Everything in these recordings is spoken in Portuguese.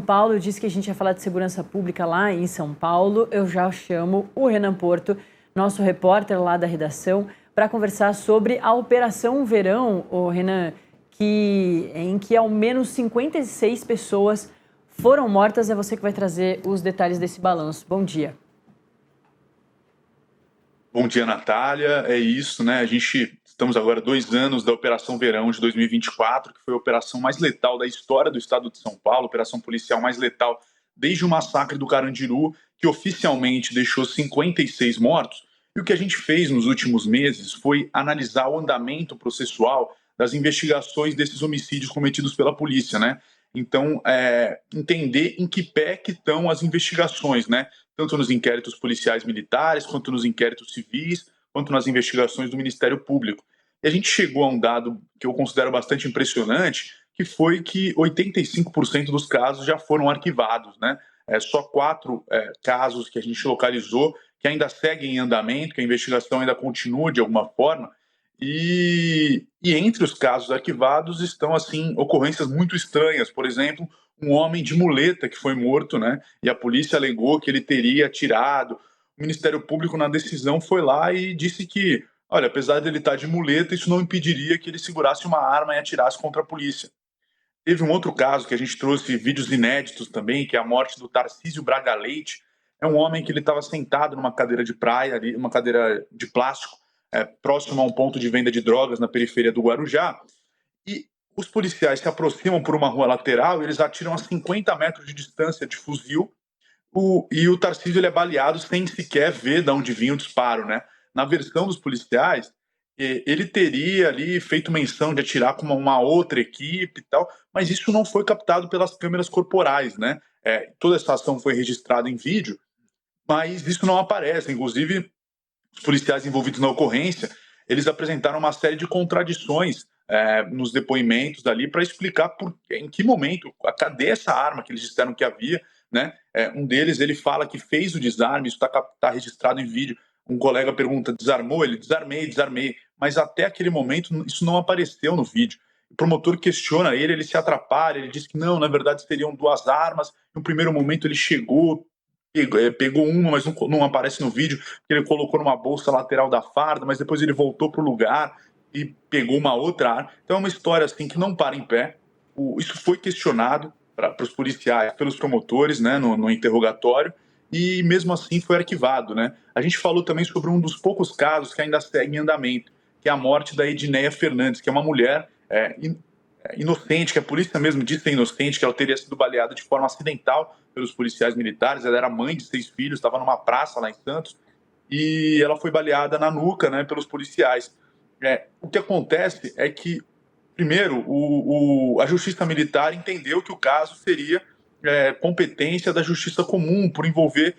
Paulo, eu disse que a gente ia falar de segurança pública lá em São Paulo. Eu já chamo o Renan Porto, nosso repórter lá da redação, para conversar sobre a Operação Verão, o Renan, em que ao menos 56 pessoas foram mortas. É você que vai trazer os detalhes desse balanço. Bom dia. Bom dia, Natália. É isso, né? Estamos agora 2 anos da Operação Verão de 2024, que foi a operação mais letal da história do estado de São Paulo, a operação policial mais letal desde o massacre do Carandiru, que oficialmente deixou 56 mortos. E o que a gente fez nos últimos meses foi analisar o andamento processual das investigações desses homicídios cometidos pela polícia, né? Então, entender em que pé que estão as investigações, né? Tanto nos inquéritos policiais militares, quanto nos inquéritos civis, quanto nas investigações do Ministério Público. E a gente chegou a um dado que eu considero bastante impressionante, que foi que 85% dos casos já foram arquivados, né? Só 4 casos que a gente localizou que ainda seguem em andamento, que a investigação ainda continua de alguma forma, e entre os casos arquivados estão, assim, ocorrências muito estranhas. Por exemplo, um homem de muleta que foi morto, né? E a polícia alegou que ele teria atirado. O Ministério Público, na decisão, foi lá e disse que, olha, apesar de ele estar de muleta, isso não impediria que ele segurasse uma arma e atirasse contra a polícia. Teve um outro caso que a gente trouxe vídeos inéditos também, que é a morte do Tarcísio Braga Leite. É um homem que ele estava sentado numa cadeira de praia, ali, uma cadeira de plástico, próximo a um ponto de venda de drogas na periferia do Guarujá, e os policiais se aproximam por uma rua lateral e eles atiram a 50 metros de distância de fuzil. E o Tarcísio ele é baleado sem sequer ver de onde vinha o disparo, né? Na versão dos policiais, ele teria ali feito menção de atirar com uma outra equipe e tal, mas isso não foi captado pelas câmeras corporais, né? Toda essa ação foi registrada em vídeo, mas isso não aparece. Inclusive, os policiais envolvidos na ocorrência, eles apresentaram uma série de contradições nos depoimentos ali para explicar em que momento, cadê essa arma que eles disseram que havia, né? Um deles, ele fala que fez o desarme, isso está registrado em vídeo. Um colega pergunta, desarmou? Ele, desarmei. Mas até aquele momento, isso não apareceu no vídeo. O promotor questiona ele se atrapalha, ele diz que não, na verdade seriam 2 armas. No primeiro momento ele chegou, pegou uma, mas não aparece no vídeo, porque ele colocou numa bolsa lateral da farda, mas depois ele voltou para o lugar e pegou uma outra arma. Então é uma história assim que não para em pé. Isso foi questionado para os policiais, pelos promotores, né, no interrogatório, e mesmo assim foi arquivado, né? A gente falou também sobre um dos poucos casos que ainda segue em andamento, que é a morte da Edneia Fernandes, que é uma mulher inocente, que a polícia mesmo disse ser inocente, que ela teria sido baleada de forma acidental pelos policiais militares. Ela era mãe de 6 filhos, estava numa praça lá em Santos, e ela foi baleada na nuca, né, pelos policiais. O que acontece é que, primeiro, a Justiça Militar entendeu que o caso seria competência da Justiça Comum, por envolver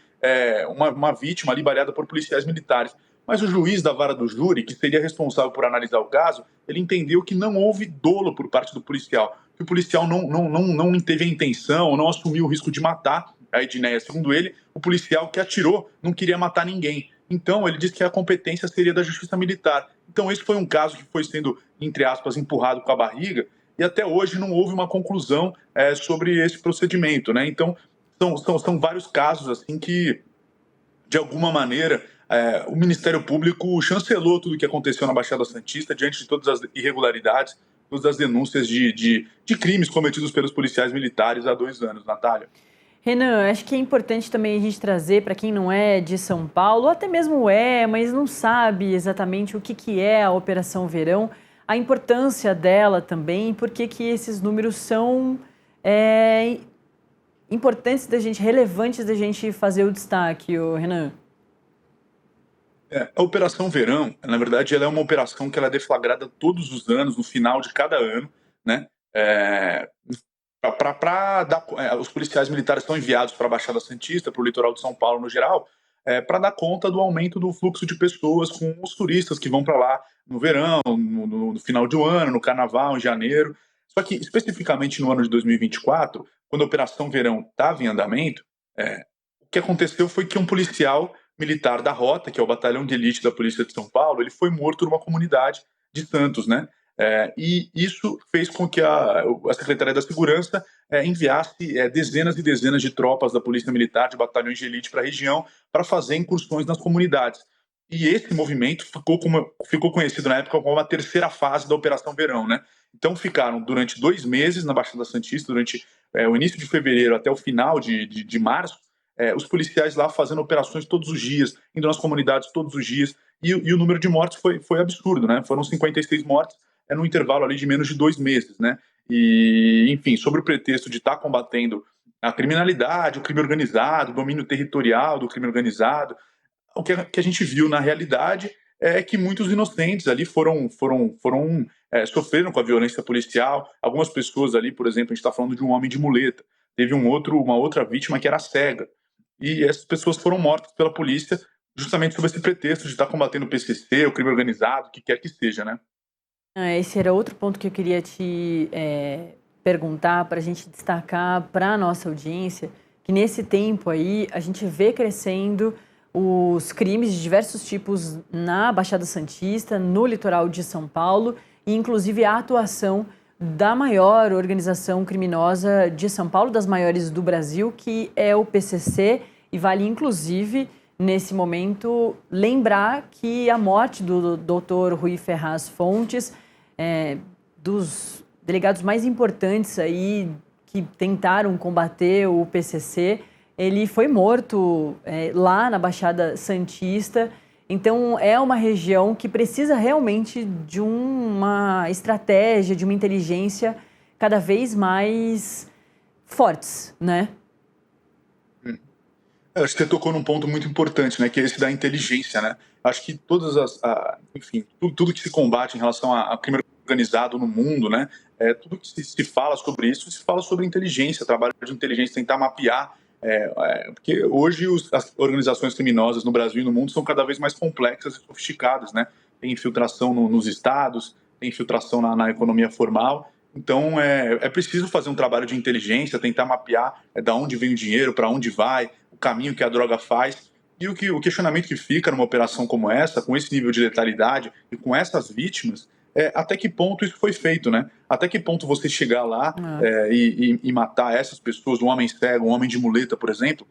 uma vítima ali baleada por policiais militares. Mas o juiz da vara do júri, que seria responsável por analisar o caso, ele entendeu que não houve dolo por parte do policial, que o policial não teve a intenção, não assumiu o risco de matar a Edneia. Segundo ele, o policial que atirou não queria matar ninguém. Então, ele disse que a competência seria da Justiça Militar. Então, esse foi um caso que foi sendo, entre aspas, empurrado com a barriga, e até hoje não houve uma conclusão sobre esse procedimento, né? Então, são vários casos assim que, de alguma maneira, o Ministério Público chancelou tudo o que aconteceu na Baixada Santista diante de todas as irregularidades, todas as denúncias de crimes cometidos pelos policiais militares há 2 anos, Natália. Renan, acho que é importante também a gente trazer para quem não é de São Paulo, ou até mesmo mas não sabe exatamente o que é a Operação Verão, a importância dela também, por que esses números são importantes relevantes da gente fazer o destaque, Renan. A Operação Verão, na verdade, ela é uma operação que ela é deflagrada todos os anos, no final de cada ano, né? Os policiais militares estão enviados para a Baixada Santista, para o litoral de São Paulo no geral, para dar conta do aumento do fluxo de pessoas com os turistas que vão para lá no verão, no final do ano, no carnaval, em janeiro. Só que, especificamente no ano de 2024, quando a Operação Verão estava em andamento, o que aconteceu foi que um policial militar da Rota, que é o batalhão de elite da Polícia de São Paulo, ele foi morto numa comunidade de Santos, né? E isso fez com que a Secretaria da Segurança enviasse dezenas e dezenas de tropas da Polícia Militar, de batalhões de elite para a região, para fazer incursões nas comunidades. E esse movimento ficou conhecido na época como a terceira fase da Operação Verão, né? Então ficaram durante 2 meses na Baixada Santista, durante o início de fevereiro até o final de março, os policiais lá fazendo operações todos os dias, indo nas comunidades todos os dias, e o número de mortes foi absurdo, né? Foram 56 mortes num intervalo ali de menos de 2 meses, né? E, enfim, sobre o pretexto de estar combatendo a criminalidade, o crime organizado, o domínio territorial do crime organizado, o que a gente viu na realidade é que muitos inocentes ali sofreram com a violência policial. Algumas pessoas ali, por exemplo, a gente está falando de um homem de muleta, teve uma outra vítima que era cega, e essas pessoas foram mortas pela polícia justamente sob esse pretexto de estar combatendo o PCC, o crime organizado, o que quer que seja, né? Esse era outro ponto que eu queria te perguntar, para a gente destacar para a nossa audiência, que nesse tempo aí a gente vê crescendo os crimes de diversos tipos na Baixada Santista, no litoral de São Paulo, e inclusive a atuação da maior organização criminosa de São Paulo, das maiores do Brasil, que é o PCC, e vale inclusive, nesse momento, lembrar que a morte do Dr. Rui Ferraz Fontes, dos delegados mais importantes aí que tentaram combater o PCC, ele foi morto lá na Baixada Santista. Então, é uma região que precisa realmente de uma estratégia, de uma inteligência cada vez mais fortes, né? Eu acho que você tocou num ponto muito importante, né, que é esse da inteligência, né? Acho que enfim, tudo que se combate em relação a crime organizado no mundo, né, tudo que se fala sobre isso, se fala sobre inteligência, trabalho de inteligência, tentar mapear, porque hoje as organizações criminosas no Brasil e no mundo são cada vez mais complexas e sofisticadas, né? Tem infiltração nos estados, tem infiltração na economia formal. Então, é preciso fazer um trabalho de inteligência, tentar mapear da onde vem o dinheiro, para onde vai, o caminho que a droga faz. E o questionamento que fica numa operação como essa, com esse nível de letalidade e com essas vítimas, até que ponto isso foi feito, né? Até que ponto você chegar lá e matar essas pessoas, um homem cego, um homem de muleta, por exemplo,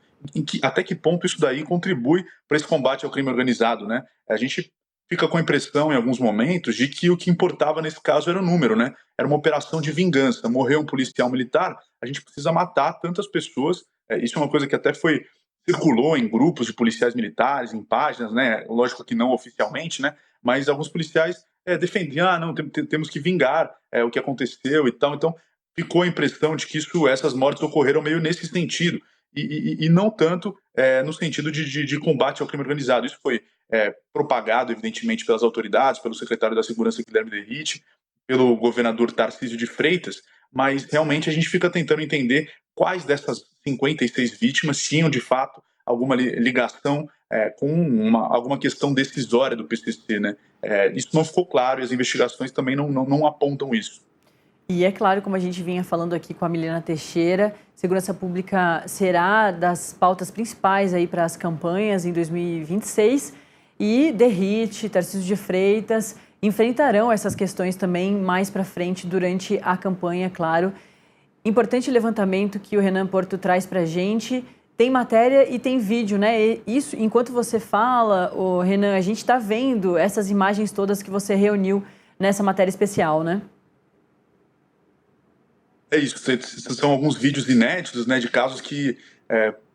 até que ponto isso daí contribui para esse combate ao crime organizado, né? A gente fica com a impressão, em alguns momentos, de que o que importava nesse caso era o número, né? Era uma operação de vingança. Morreu um policial militar, a gente precisa matar tantas pessoas. Isso é uma coisa que até circulou em grupos de policiais militares, em páginas, né? Lógico que não oficialmente, né? Mas alguns policiais defendiam, não, temos que vingar o que aconteceu e tal. Então, ficou a impressão de que essas mortes ocorreram meio nesse sentido, e não tanto no sentido de combate ao crime organizado. Isso foi propagado, evidentemente, pelas autoridades, pelo secretário da Segurança, Guilherme Derrite, pelo governador Tarcísio de Freitas, mas realmente a gente fica tentando entender quais dessas 56 vítimas tinham, de fato, alguma ligação com alguma questão decisória do PCC, né? Isso não ficou claro e as investigações também não apontam isso. E é claro, como a gente vinha falando aqui com a Milena Teixeira, segurança pública será das pautas principais aí para as campanhas em 2026, e Derrite, Tarcísio de Freitas enfrentarão essas questões também mais para frente durante a campanha, claro. Importante levantamento que o Renan Porto traz para a gente. Tem matéria e tem vídeo, né? E isso, enquanto você fala, Renan, a gente está vendo essas imagens todas que você reuniu nessa matéria especial, né? É isso, são alguns vídeos inéditos, né, de casos que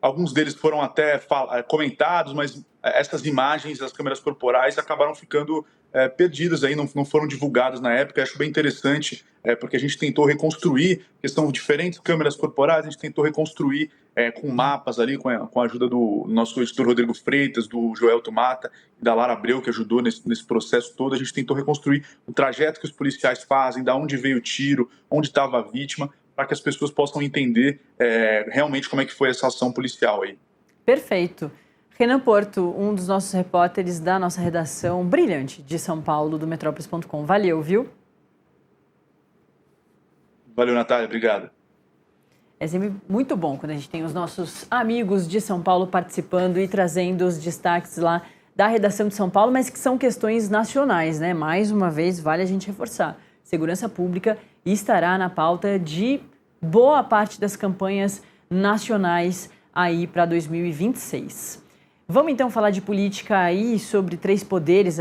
alguns deles foram até comentados, mas essas imagens das câmeras corporais acabaram ficando perdidas aí, não foram divulgadas na época. Eu acho bem interessante, porque a gente tentou reconstruir, que são diferentes câmeras corporais, a gente tentou reconstruir com mapas ali, com a ajuda do nosso editor Rodrigo Freitas, do Joel Tomata e da Lara Abreu, que ajudou nesse processo todo. A gente tentou reconstruir o trajeto que os policiais fazem, da onde veio o tiro, onde estava a vítima, para que as pessoas possam entender realmente como é que foi essa ação policial aí. Perfeito. Renan Porto, um dos nossos repórteres da nossa redação brilhante de São Paulo, do Metrópolis.com. Valeu, viu? Valeu, Natália. Obrigado. É sempre muito bom quando a gente tem os nossos amigos de São Paulo participando e trazendo os destaques lá da redação de São Paulo, mas que são questões nacionais, né? Mais uma vez, vale a gente reforçar. segurança pública estará na pauta de boa parte das campanhas nacionais aí para 2026. Vamos então falar de política aí sobre três poderes